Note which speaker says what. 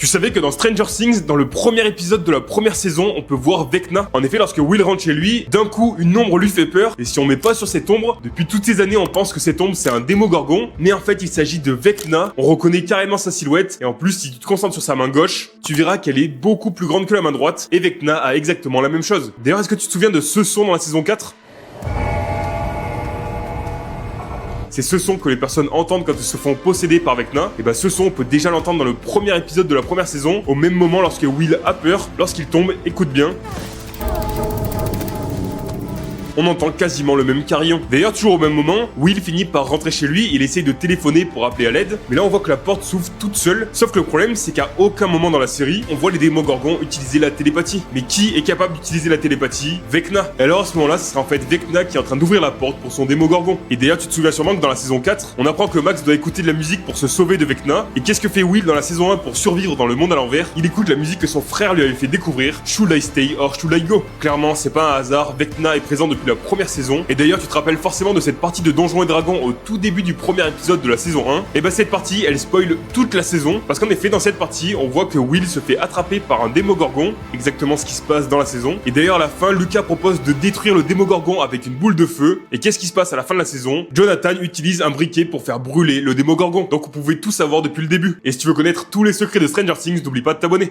Speaker 1: Tu savais que dans Stranger Things, dans le premier épisode de la première saison, on peut voir Vecna. En effet, lorsque Will rentre chez lui, d'un coup, une ombre lui fait peur. Et si on met pas sur cette ombre, depuis toutes ces années, on pense que cette ombre, c'est un Démogorgon. Mais en fait, il s'agit de Vecna. On reconnaît carrément sa silhouette. Et en plus, si tu te concentres sur sa main gauche, tu verras qu'elle est beaucoup plus grande que la main droite. Et Vecna a exactement la même chose. D'ailleurs, est-ce que tu te souviens de ce son dans la saison 4 ? C'est ce son que les personnes entendent quand elles se font posséder par Vecna. Et bah ce son, on peut déjà l'entendre dans le premier épisode de la première saison, au même moment lorsque Will a peur, lorsqu'il tombe, écoute bien. On entend quasiment le même carillon. D'ailleurs, toujours au même moment, Will finit par rentrer chez lui, il essaye de téléphoner pour appeler à l'aide, mais là on voit que la porte s'ouvre toute seule, sauf que le problème c'est qu'à aucun moment dans la série, on voit les Démogorgons utiliser la télépathie. Mais qui est capable d'utiliser la télépathie ? Vecna. Et alors à ce moment-là, ce sera en fait Vecna qui est en train d'ouvrir la porte pour son Démogorgon. Et d'ailleurs, tu te souviens sûrement que dans la saison 4, on apprend que Max doit écouter de la musique pour se sauver de Vecna. Et qu'est-ce que fait Will dans la saison 1 pour survivre dans le monde à l'envers ? Il écoute la musique que son frère lui avait fait découvrir, Should I Stay or Should I Go ? Clairement, c'est pas un hasard, Vecna est présent depuis la première saison. Et d'ailleurs, tu te rappelles forcément de cette partie de Donjons et Dragons au tout début du premier épisode de la saison 1. Et bah cette partie, elle spoil toute la saison, parce qu'en effet, dans cette partie, on voit que Will se fait attraper par un Démogorgon, exactement ce qui se passe dans la saison. Et d'ailleurs, à la fin, Lucas propose de détruire le Démogorgon avec une boule de feu. Et qu'est-ce qui se passe à la fin de la saison ? Jonathan utilise un briquet pour faire brûler le Démogorgon. Donc vous pouvez tout savoir depuis le début. Et si tu veux connaître tous les secrets de Stranger Things, n'oublie pas de t'abonner.